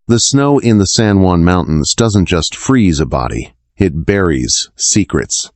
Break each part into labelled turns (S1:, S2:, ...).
S1: The snow in the San Juan Mountains doesn't just freeze a body, it buries secrets.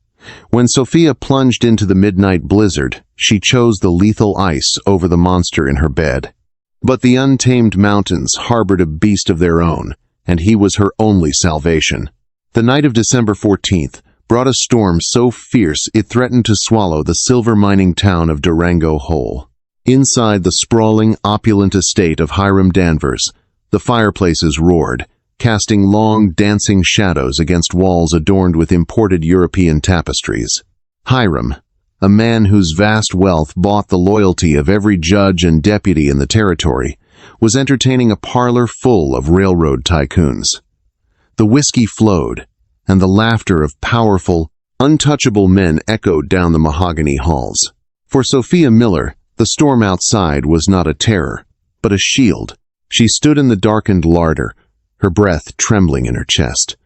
S1: When Sophia plunged into the midnight blizzard, she chose the lethal ice over the monster in her bed. But the untamed mountains harbored a beast of their own, and he was her only salvation. The night of December 14th brought a storm so fierce it threatened to swallow the silver mining town of Durango whole. Inside the sprawling, opulent estate of Hiram Danvers, the fireplaces roared, casting long, dancing shadows against walls adorned with imported European tapestries. Hiram, a man whose vast wealth bought the loyalty of every judge and deputy in the territory, was entertaining a parlor full of railroad tycoons. The whiskey flowed, and the laughter of powerful, untouchable men echoed down the mahogany halls. For Sophia Miller, the storm outside was not a terror, but a shield. She stood in the darkened larder, her breath trembling in her chest.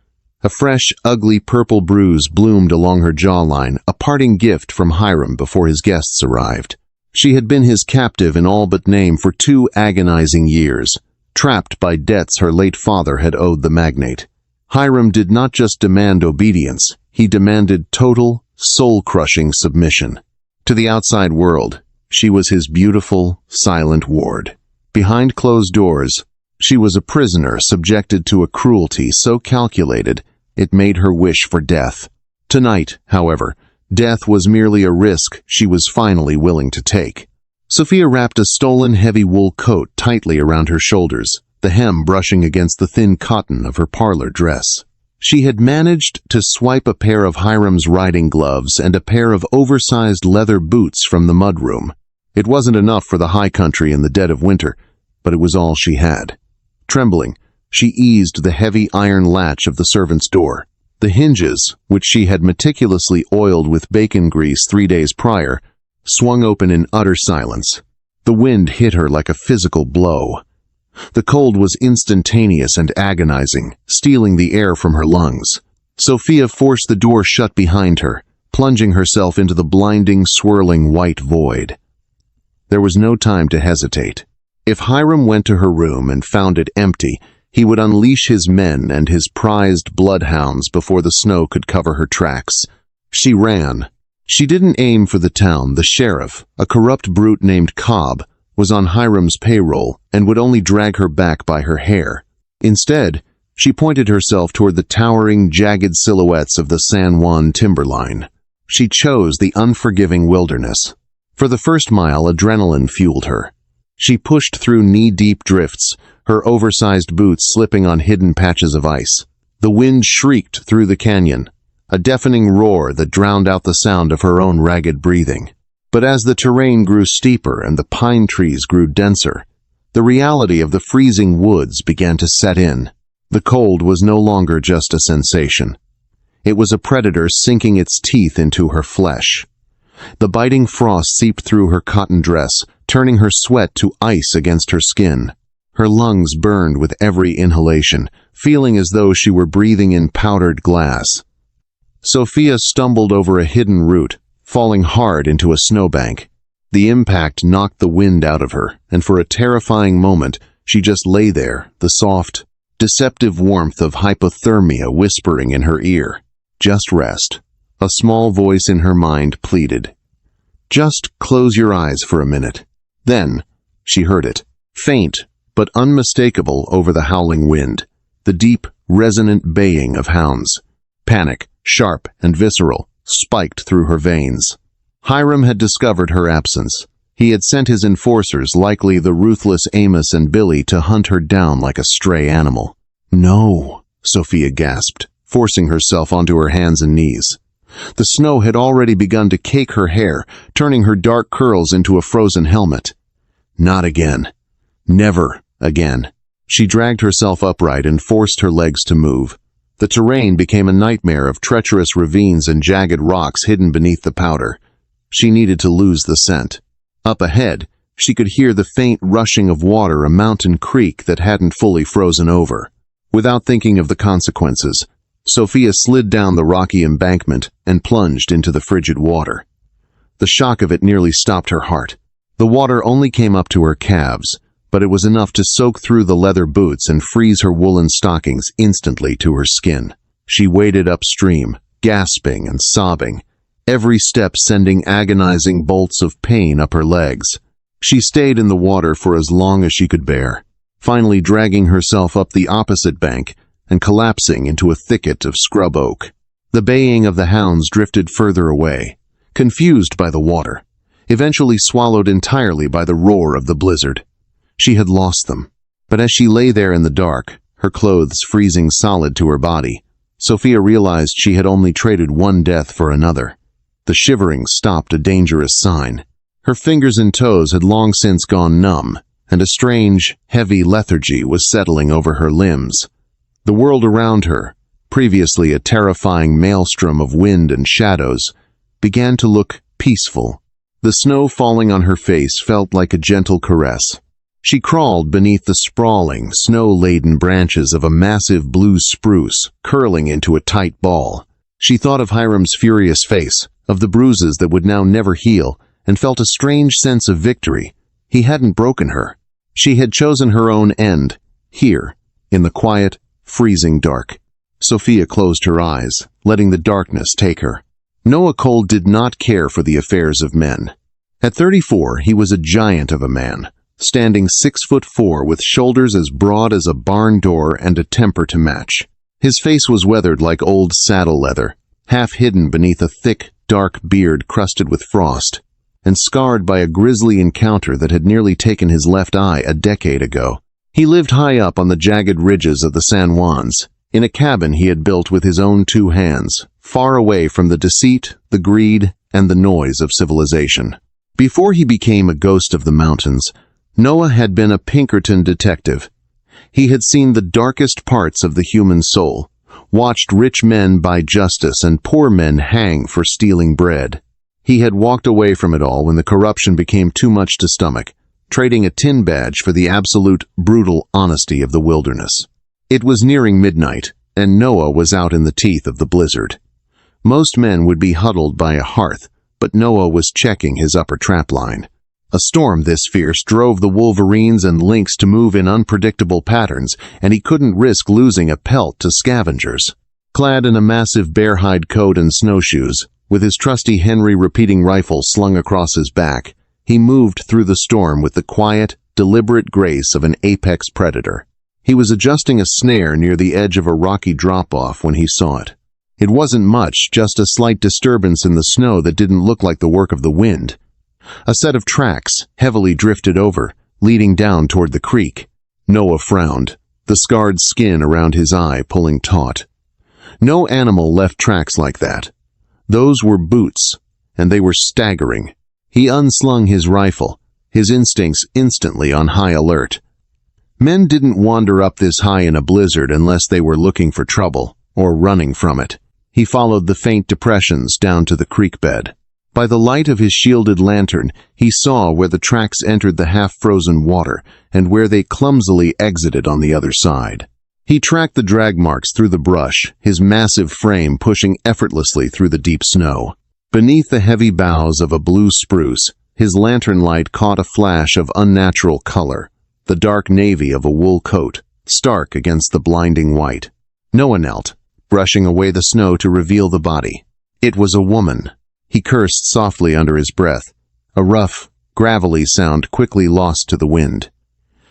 S1: A fresh, ugly purple bruise bloomed along her jawline, a parting gift from Hiram before his guests arrived. She had been his captive in all but name for 2 agonizing years, trapped by debts her late father had owed the magnate. Hiram did not just demand obedience, he demanded total, soul-crushing submission. To the outside world, she was his beautiful, silent ward. Behind closed doors, she was a prisoner subjected to a cruelty so calculated it made her wish for death. Tonight, however, death was merely a risk she was finally willing to take. Sophia wrapped a stolen heavy wool coat tightly around her shoulders, the hem brushing against the thin cotton of her parlor dress. She had managed to swipe a pair of Hiram's riding gloves and a pair of oversized leather boots from the mudroom. It wasn't enough for the high country in the dead of winter, but it was all she had. Trembling, she eased the heavy iron latch of the servant's door. The hinges, which she had meticulously oiled with bacon grease 3 days prior, swung open in utter silence. The wind hit her like a physical blow. The cold was instantaneous and agonizing, stealing the air from her lungs. Sophia forced the door shut behind her, plunging herself into the blinding, swirling white void. There was no time to hesitate. If Hiram went to her room and found it empty, he would unleash his men and his prized bloodhounds before the snow could cover her tracks. She ran. She didn't aim for the town. The sheriff, a corrupt brute named Cobb, was on Hiram's payroll and would only drag her back by her hair. Instead, she pointed herself toward the towering, jagged silhouettes of the San Juan timberline. She chose the unforgiving wilderness. For the first mile, adrenaline fueled her. She pushed through knee-deep drifts, her oversized boots slipping on hidden patches of ice. The wind shrieked through the canyon, a deafening roar that drowned out the sound of her own ragged breathing. But as the terrain grew steeper and the pine trees grew denser, the reality of the freezing woods began to set in. The cold was no longer just a sensation. It was a predator sinking its teeth into her flesh. The biting frost seeped through her cotton dress, turning her sweat to ice against her skin. Her lungs burned with every inhalation, feeling as though she were breathing in powdered glass. Sophia stumbled over a hidden root, falling hard into a snowbank. The impact knocked the wind out of her, and for a terrifying moment, she just lay there, the soft, deceptive warmth of hypothermia whispering in her ear. Just rest. A small voice in her mind pleaded. Just close your eyes for a minute. Then, she heard it, faint but unmistakable over the howling wind, the deep, resonant baying of hounds. Panic, sharp and visceral, spiked through her veins. Hiram had discovered her absence. He had sent his enforcers, likely the ruthless Amos and Billy, to hunt her down like a stray animal. No, Sophia gasped, forcing herself onto her hands and knees. The snow had already begun to cake her hair, turning her dark curls into a frozen helmet. Not again. Never again. She dragged herself upright and forced her legs to move. The terrain became a nightmare of treacherous ravines and jagged rocks hidden beneath the powder. She needed to lose the scent. Up ahead, she could hear the faint rushing of water, a mountain creek that hadn't fully frozen over. Without thinking of the consequences, Sophia slid down the rocky embankment and plunged into the frigid water. The shock of it nearly stopped her heart. The water only came up to her calves, but it was enough to soak through the leather boots and freeze her woolen stockings instantly to her skin. She waded upstream, gasping and sobbing, every step sending agonizing bolts of pain up her legs. She stayed in the water for as long as she could bear, finally dragging herself up the opposite bank and collapsing into a thicket of scrub oak. The baying of the hounds drifted further away, confused by the water, eventually swallowed entirely by the roar of the blizzard. She had lost them. But as she lay there in the dark, her clothes freezing solid to her body, Sophia realized she had only traded one death for another. The shivering stopped a dangerous sign. Her fingers and toes had long since gone numb, and a strange, heavy lethargy was settling over her limbs. The world around her, previously a terrifying maelstrom of wind and shadows, began to look peaceful. The snow falling on her face felt like a gentle caress. She crawled beneath the sprawling, snow-laden branches of a massive blue spruce, curling into a tight ball. She thought of Hiram's furious face, of the bruises that would now never heal, and felt a strange sense of victory. He hadn't broken her. She had chosen her own end, here, in the quiet, freezing dark. Sophia closed her eyes, letting the darkness take her. Noah Cole did not care for the affairs of men. At 34, he was a giant of a man, standing 6'4" with shoulders as broad as a barn door and a temper to match. His face was weathered like old saddle leather, half hidden beneath a thick, dark beard crusted with frost, and scarred by a grisly encounter that had nearly taken his left eye a decade ago. He lived high up on the jagged ridges of the San Juans, in a cabin he had built with his own 2 hands, far away from the deceit, the greed, and the noise of civilization. Before he became a ghost of the mountains, Noah had been a Pinkerton detective. He had seen the darkest parts of the human soul, watched rich men buy justice and poor men hang for stealing bread. He had walked away from it all when the corruption became too much to stomach, trading a tin badge for the absolute, brutal honesty of the wilderness. It was nearing midnight, and Noah was out in the teeth of the blizzard. Most men would be huddled by a hearth, but Noah was checking his upper trapline. A storm this fierce drove the wolverines and lynx to move in unpredictable patterns, and he couldn't risk losing a pelt to scavengers. Clad in a massive bear-hide coat and snowshoes, with his trusty Henry repeating rifle slung across his back, he moved through the storm with the quiet, deliberate grace of an apex predator. He was adjusting a snare near the edge of a rocky drop-off when he saw it. It wasn't much, just a slight disturbance in the snow that didn't look like the work of the wind. A set of tracks, heavily drifted over, leading down toward the creek. Noah frowned, the scarred skin around his eye pulling taut. No animal left tracks like that. Those were boots, and they were staggering. He unslung his rifle, his instincts instantly on high alert. Men didn't wander up this high in a blizzard unless they were looking for trouble, or running from it. He followed the faint depressions down to the creek bed. By the light of his shielded lantern, he saw where the tracks entered the half-frozen water and where they clumsily exited on the other side. He tracked the drag marks through the brush, his massive frame pushing effortlessly through the deep snow. Beneath the heavy boughs of a blue spruce, his lantern light caught a flash of unnatural color, the dark navy of a wool coat, stark against the blinding white. Noah knelt, brushing away the snow to reveal the body. It was a woman. He cursed softly under his breath, a rough, gravelly sound quickly lost to the wind.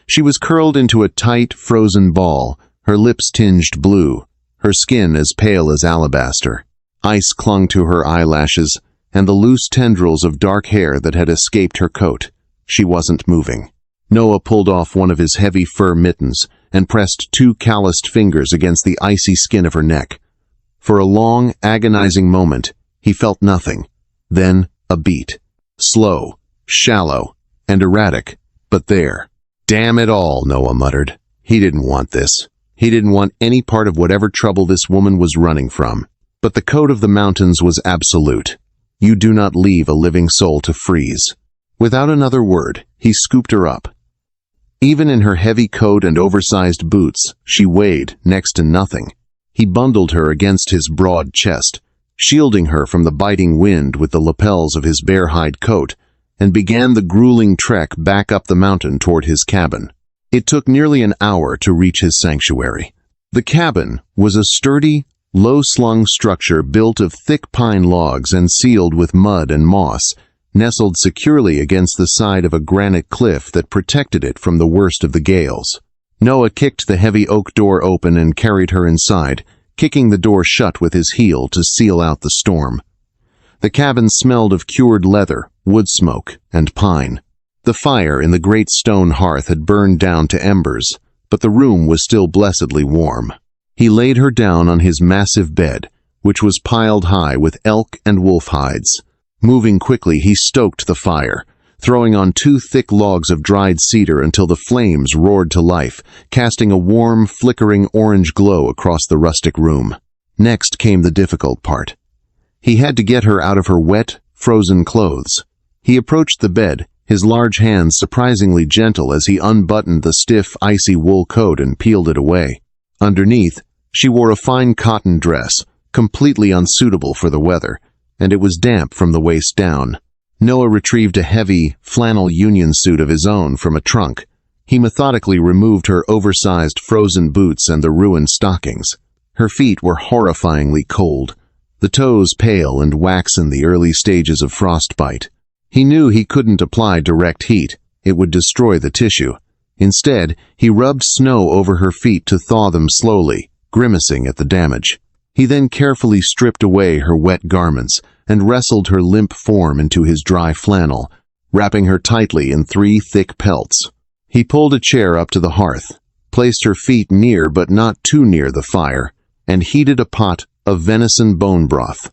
S1: She was curled into a tight, frozen ball, her lips tinged blue, her skin as pale as alabaster. Ice clung to her eyelashes and the loose tendrils of dark hair that had escaped her coat. She wasn't moving. Noah pulled off one of his heavy fur mittens and pressed 2 calloused fingers against the icy skin of her neck. For a long, agonizing moment, he felt nothing. Then a beat. Slow, shallow, and erratic, but there. Damn it all, Noah muttered. He didn't want this. He didn't want any part of whatever trouble this woman was running from. But the code of the mountains was absolute. You do not leave a living soul to freeze. Without another word, he scooped her up. Even in her heavy coat and oversized boots, she weighed next to nothing. He bundled her against his broad chest, shielding her from the biting wind with the lapels of his bear-hide coat, and began the grueling trek back up the mountain toward his cabin. It took nearly an hour to reach his sanctuary. The cabin was a sturdy, low-slung structure built of thick pine logs and sealed with mud and moss, nestled securely against the side of a granite cliff that protected it from the worst of the gales. Noah kicked the heavy oak door open and carried her inside, kicking the door shut with his heel to seal out the storm. The cabin smelled of cured leather, wood smoke, and pine. The fire in the great stone hearth had burned down to embers, but the room was still blessedly warm. He laid her down on his massive bed, which was piled high with elk and wolf hides. Moving quickly, he stoked the fire, throwing on 2 thick logs of dried cedar until the flames roared to life, casting a warm, flickering orange glow across the rustic room. Next came the difficult part. He had to get her out of her wet, frozen clothes. He approached the bed, his large hands surprisingly gentle as he unbuttoned the stiff, icy wool coat and peeled it away. Underneath, she wore a fine cotton dress, completely unsuitable for the weather, and it was damp from the waist down. Noah retrieved a heavy, flannel union suit of his own from a trunk. He methodically removed her oversized frozen boots and the ruined stockings. Her feet were horrifyingly cold, the toes pale and waxen the early stages of frostbite. He knew he couldn't apply direct heat. It would destroy the tissue. Instead, he rubbed snow over her feet to thaw them slowly, grimacing at the damage. He then carefully stripped away her wet garments and wrestled her limp form into his dry flannel, wrapping her tightly in 3 thick pelts. He pulled a chair up to the hearth, placed her feet near but not too near the fire, and heated a pot of venison bone broth.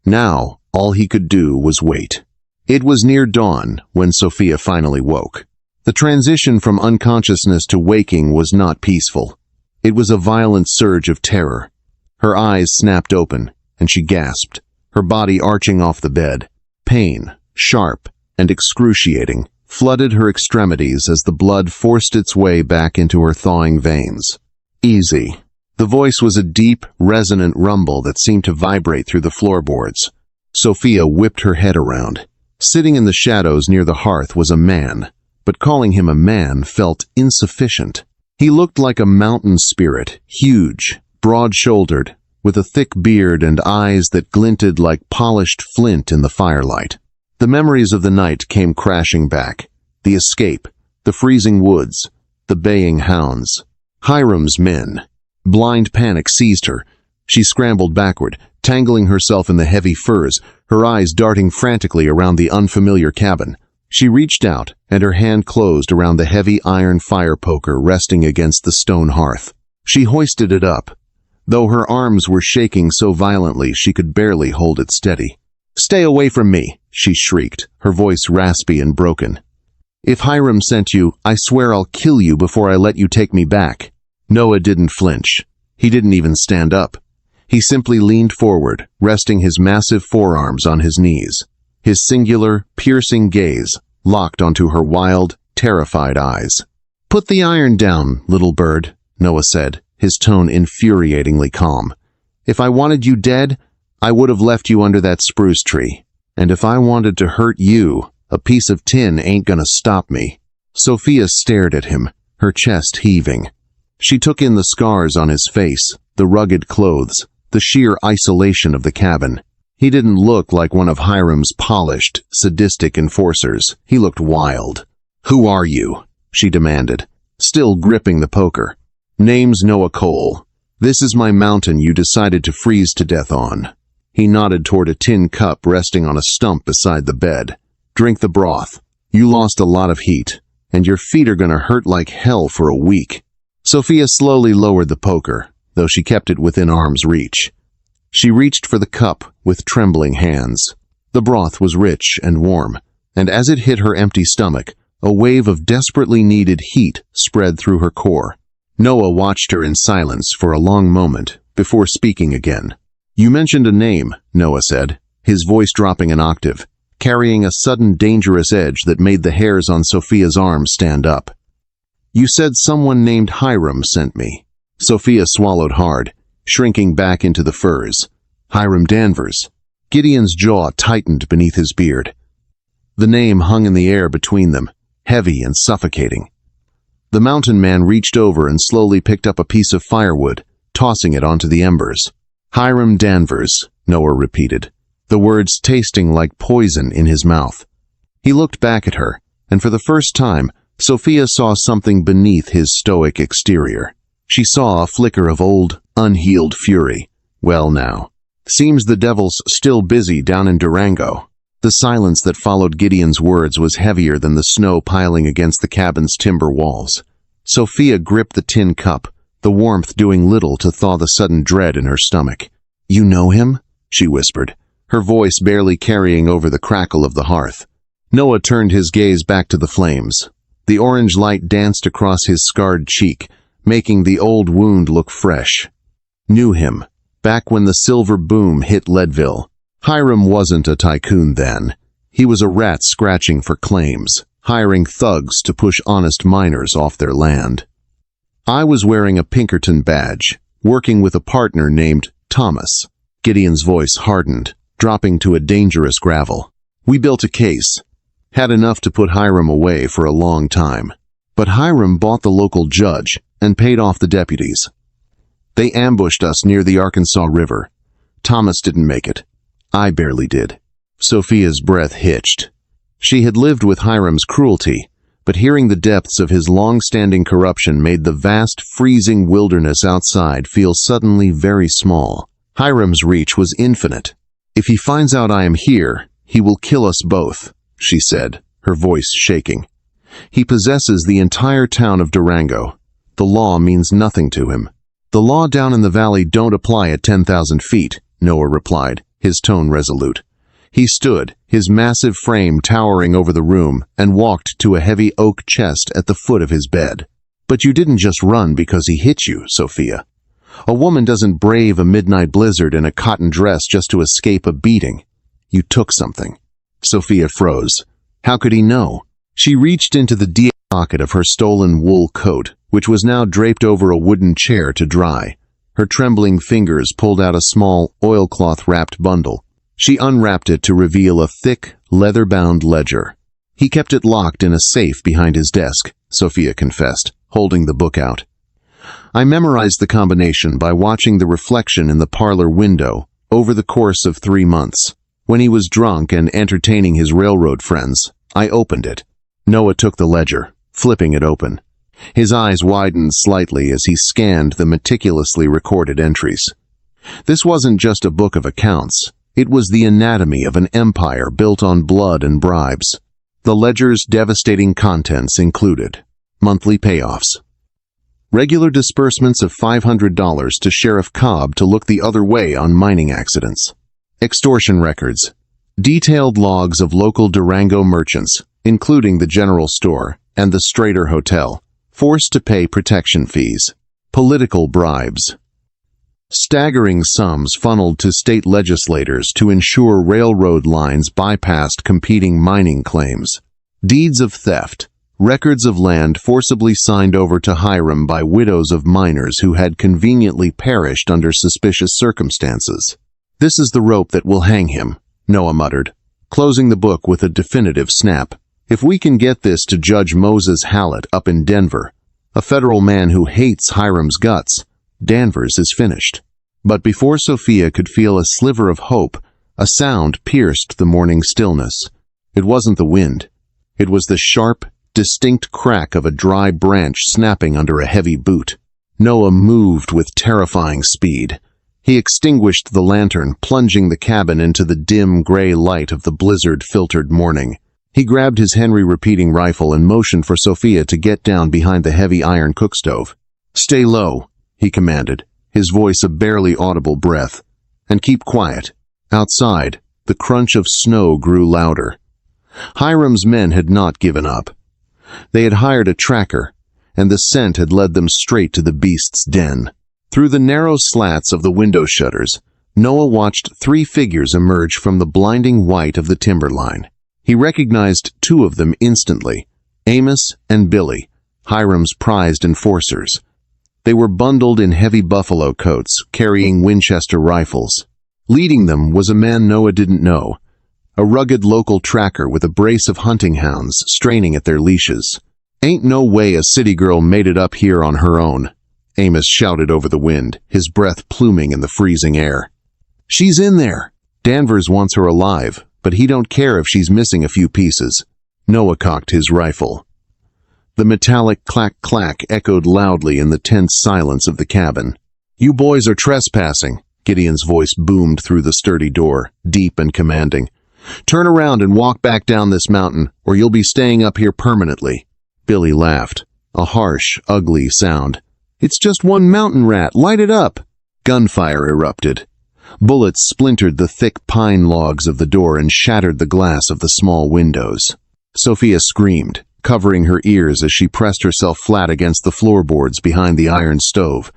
S1: Now, all he could do was wait. It was near dawn when Sophia finally woke. The transition from unconsciousness to waking was not peaceful. It was a violent surge of terror. Her eyes snapped open, and she gasped, her body arching off the bed. Pain, sharp and excruciating, flooded her extremities as the blood forced its way back into her thawing veins. Easy. The voice was a deep, resonant rumble that seemed to vibrate through the floorboards. Sophia whipped her head around. Sitting in the shadows near the hearth was a man, but calling him a man felt insufficient. He looked like a mountain spirit, huge, broad-shouldered, with a thick beard and eyes that glinted like polished flint in the firelight. The memories of the night came crashing back. The escape, the freezing woods, the baying hounds. Hiram's men. Blind panic seized her. She scrambled backward, tangling herself in the heavy furs, her eyes darting frantically around the unfamiliar cabin. She reached out, and her hand closed around the heavy iron fire poker resting against the stone hearth. She hoisted it up, though her arms were shaking so violently she could barely hold it steady. "Stay away from me," she shrieked, her voice raspy and broken. "If Hiram sent you, I swear I'll kill you before I let you take me back." Noah didn't flinch. He didn't even stand up. He simply leaned forward, resting his massive forearms on his knees. His singular, piercing gaze locked onto her wild, terrified eyes. "Put the iron down, little bird," Noah said, his tone infuriatingly calm. "If I wanted you dead, I would have left you under that spruce tree. And if I wanted to hurt you, a piece of tin ain't gonna stop me." Sophia stared at him, her chest heaving. She took in the scars on his face, the rugged clothes, the sheer isolation of the cabin. He didn't look like one of Hiram's polished, sadistic enforcers. He looked wild. "Who are you?" she demanded, still gripping the poker. "Name's Noah Cole. This is my mountain you decided to freeze to death on." He nodded toward a tin cup resting on a stump beside the bed. "Drink the broth. You lost a lot of heat, and your feet are gonna hurt like hell for a week." Sophia slowly lowered the poker, though she kept it within arm's reach. She reached for the cup with trembling hands. The broth was rich and warm, and as it hit her empty stomach, a wave of desperately needed heat spread through her core. Noah watched her in silence for a long moment before speaking again. "You mentioned a name," Noah said, his voice dropping an octave, carrying a sudden dangerous edge that made the hairs on Sophia's arms stand up. "You said someone named Hiram sent me." Sophia swallowed hard, shrinking back into the furs. "Hiram Danvers." Gideon's jaw tightened beneath his beard. The name hung in the air between them, heavy and suffocating. The mountain man reached over and slowly picked up a piece of firewood, tossing it onto the embers. "Hiram Danvers," Noah repeated, the words tasting like poison in his mouth. He looked back at her, and for the first time, Sophia saw something beneath his stoic exterior. She saw a flicker of old, unhealed fury. Well now, seems the devil's still busy down in Durango. The silence that followed Gideon's words was heavier than the snow piling against the cabin's timber walls. Sophia gripped the tin cup, the warmth doing little to thaw the sudden dread in her stomach. "You know him?" she whispered, her voice barely carrying over the crackle of the hearth. Noah turned his gaze back to the flames. The orange light danced across his scarred cheek, making the old wound look fresh. Knew him, back when the silver boom hit Leadville. Hiram wasn't a tycoon then. He was a rat scratching for claims, hiring thugs to push honest miners off their land. "I was wearing a Pinkerton badge, working with a partner named Thomas." Gideon's voice hardened, dropping to a dangerous gravel. "We built a case. Had enough to put Hiram away for a long time. But Hiram bought the local judge and paid off the deputies. They ambushed us near the Arkansas River. Thomas didn't make it. I barely did." Sophia's breath hitched. She had lived with Hiram's cruelty, but hearing the depths of his long-standing corruption made the vast, freezing wilderness outside feel suddenly very small. Hiram's reach was infinite. "If he finds out I am here, he will kill us both," she said, her voice shaking. "He possesses the entire town of Durango. The law means nothing to him." "The law down in the valley don't apply at 10,000 feet, Noah replied, his tone resolute. He stood, his massive frame towering over the room, and walked to a heavy oak chest at the foot of his bed. "But you didn't just run because he hit you, Sophia. A woman doesn't brave a midnight blizzard in a cotton dress just to escape a beating. You took something." Sophia froze. How could he know? She reached into the deep pocket of her stolen wool coat, which was now draped over a wooden chair to dry. Her trembling fingers pulled out a small, oilcloth-wrapped bundle. She unwrapped it to reveal a thick, leather-bound ledger. "He kept it locked in a safe behind his desk," Sophia confessed, holding the book out. "I memorized the combination by watching the reflection in the parlor window over the course of 3 months. When he was drunk and entertaining his railroad friends, I opened it." Noah took the ledger, flipping it open. His eyes widened slightly as he scanned the meticulously recorded entries. This wasn't just a book of accounts. It was the anatomy of an empire built on blood and bribes. The ledger's devastating contents included monthly payoffs, regular disbursements of $500 to Sheriff Cobb to look the other way on mining accidents, extortion records, detailed logs of local Durango merchants, including the general store and the Strader Hotel, forced to pay protection fees, political bribes, staggering sums funneled to state legislators to ensure railroad lines bypassed competing mining claims, deeds of theft, records of land forcibly signed over to Hiram by widows of miners who had conveniently perished under suspicious circumstances. "This is the rope that will hang him," Noah muttered, closing the book with a definitive snap. "If we can get this to Judge Moses Hallett up in Denver, a federal man who hates Hiram's guts, Danvers is finished." But before Sophia could feel a sliver of hope, a sound pierced the morning stillness. It wasn't the wind. It was the sharp, distinct crack of a dry branch snapping under a heavy boot. Noah moved with terrifying speed. He extinguished the lantern, plunging the cabin into the dim gray light of the blizzard-filtered morning. He grabbed his Henry repeating rifle and motioned for Sophia to get down behind the heavy iron cookstove. "Stay low," he commanded, his voice a barely audible breath. "And keep quiet." Outside, the crunch of snow grew louder. Hiram's men had not given up. They had hired a tracker, and the scent had led them straight to the beast's den. Through the narrow slats of the window shutters, Noah watched 3 figures emerge from the blinding white of the timberline. He recognized 2 of them instantly, Amos and Billy, Hiram's prized enforcers. They were bundled in heavy buffalo coats, carrying Winchester rifles. Leading them was a man Noah didn't know, a rugged local tracker with a brace of hunting hounds straining at their leashes. "Ain't no way a city girl made it up here on her own," Amos shouted over the wind, his breath pluming in the freezing air. "She's in there. Danvers wants her alive, but he don't care if she's missing a few pieces." Noah cocked his rifle. The metallic clack-clack echoed loudly in the tense silence of the cabin. "You boys are trespassing," Gideon's voice boomed through the sturdy door, deep and commanding. "Turn around and walk back down this mountain, or you'll be staying up here permanently." Billy laughed, a harsh, ugly sound. "It's just one mountain rat. Light it up." Gunfire erupted. Bullets splintered the thick pine logs of the door and shattered the glass of the small windows. Sophia screamed, covering her ears as she pressed herself flat against the floorboards behind the iron stove.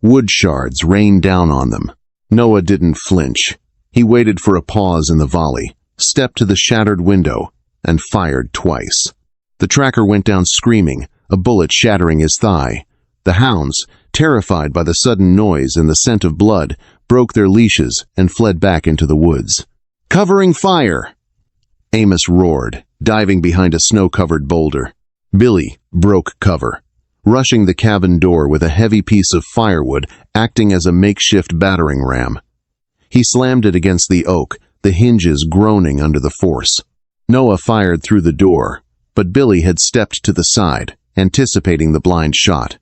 S1: Wood shards rained down on them. Noah didn't flinch. He waited for a pause in the volley, stepped to the shattered window, and fired twice. The tracker went down screaming, a bullet shattering his thigh. The hounds, terrified by the sudden noise and the scent of blood, broke their leashes and fled back into the woods. "Covering fire!" Amos roared, diving behind a snow-covered boulder. Billy broke cover, rushing the cabin door with a heavy piece of firewood acting as a makeshift battering ram. He slammed it against the oak, the hinges groaning under the force. Noah fired through the door, but Billy had stepped to the side, anticipating the blind shot.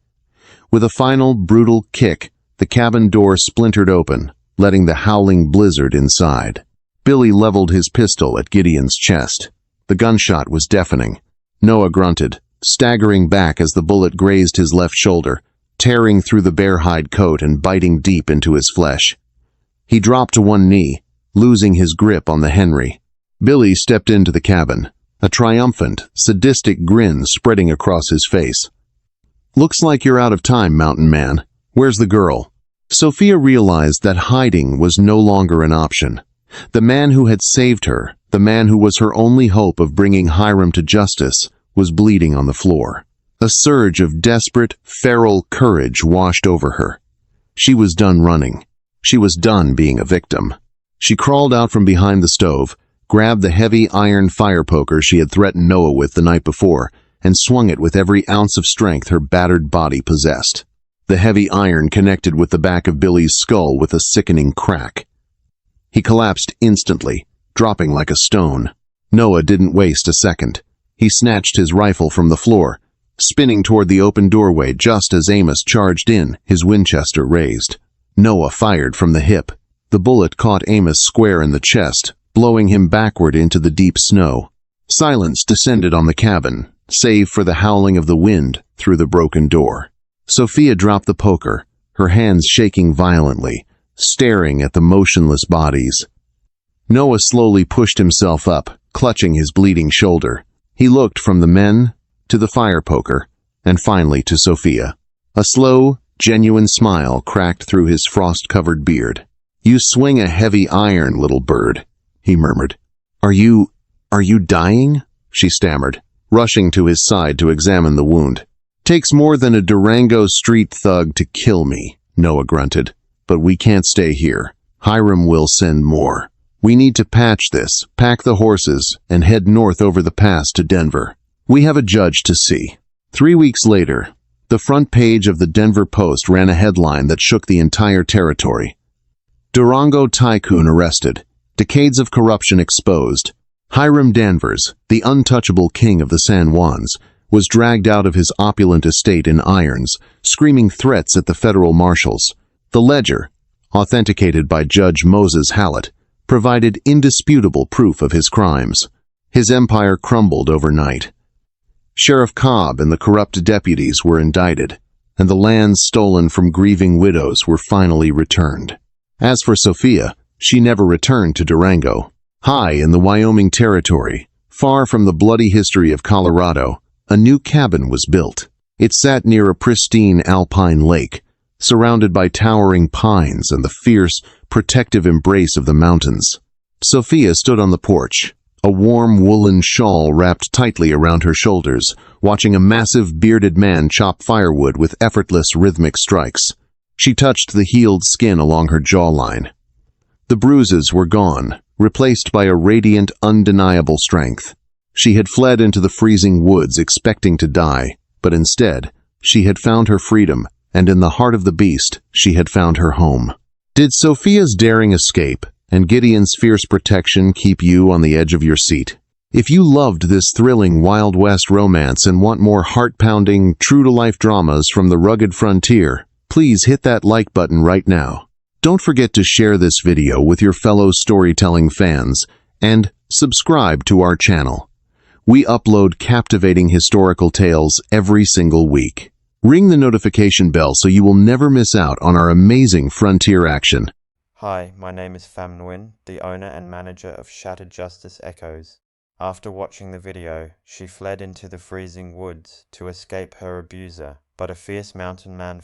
S1: With a final, brutal kick, the cabin door splintered open, letting the howling blizzard inside. Billy leveled his pistol at Gideon's chest. The gunshot was deafening. Noah grunted, staggering back as the bullet grazed his left shoulder, tearing through the bear-hide coat and biting deep into his flesh. He dropped to one knee, losing his grip on the Henry. Billy stepped into the cabin, a triumphant, sadistic grin spreading across his face. "Looks like you're out of time, mountain man. Where's the girl?" Sophia realized that hiding was no longer an option. The man who had saved her, the man who was her only hope of bringing Hiram to justice, was bleeding on the floor. A surge of desperate, feral courage washed over her. She was done running. She was done being a victim. She crawled out from behind the stove, grabbed the heavy iron fire poker she had threatened Noah with the night before, and swung it with every ounce of strength her battered body possessed. The heavy iron connected with the back of Billy's skull with a sickening crack. He collapsed instantly, dropping like a stone. Noah didn't waste a second. He snatched his rifle from the floor, spinning toward the open doorway just as Amos charged in, his Winchester raised. Noah fired from the hip. The bullet caught Amos square in the chest, blowing him backward into the deep snow. Silence descended on the cabin, save for the howling of the wind through the broken door. Sophia dropped the poker, her hands shaking violently, staring at the motionless bodies. Noah slowly pushed himself up, clutching his bleeding shoulder. He looked from the men to the fire poker, and finally to Sophia. A slow, genuine smile cracked through his frost-covered beard. "You swing a heavy iron, little bird," he murmured. Are you dying?" she stammered, rushing to his side to examine the wound. "Takes more than a Durango street thug to kill me," Noah grunted. "But we can't stay here. Hiram will send more. We need to patch this, pack the horses, and head north over the pass to Denver. We have a judge to see." 3 weeks later, the front page of the Denver Post ran a headline that shook the entire territory. "Durango tycoon arrested. Decades of corruption exposed. Hiram Danvers, the untouchable king of the San Juans, was dragged out of his opulent estate in irons, screaming threats at the federal marshals. The ledger, authenticated by Judge Moses Hallett, provided indisputable proof of his crimes. His empire crumbled overnight. Sheriff Cobb and the corrupt deputies were indicted, and the lands stolen from grieving widows were finally returned. As for Sophia, she never returned to Durango. High in the Wyoming Territory, far from the bloody history of Colorado, a new cabin was built. It sat near a pristine alpine lake, surrounded by towering pines and the fierce, protective embrace of the mountains. Sophia stood on the porch, a warm woolen shawl wrapped tightly around her shoulders, watching a massive bearded man chop firewood with effortless rhythmic strikes. She touched the healed skin along her jawline. The bruises were gone, replaced by a radiant, undeniable strength. She had fled into the freezing woods expecting to die, but instead, she had found her freedom, and in the heart of the beast, she had found her home. Did Sophia's daring escape and Gideon's fierce protection keep you on the edge of your seat? If you loved this thrilling Wild West romance and want more heart-pounding, true-to-life dramas from the rugged frontier, please hit that like button right now. Don't forget to share this video with your fellow storytelling fans, and subscribe to our channel. We upload captivating historical tales every single week. Ring the notification bell so you will never miss out on our amazing frontier action.
S2: Hi, my name is Pham Nguyen, the owner and manager of Shattered Justice Echoes. After watching the video, she fled into the freezing woods to escape her abuser, but a fierce mountain man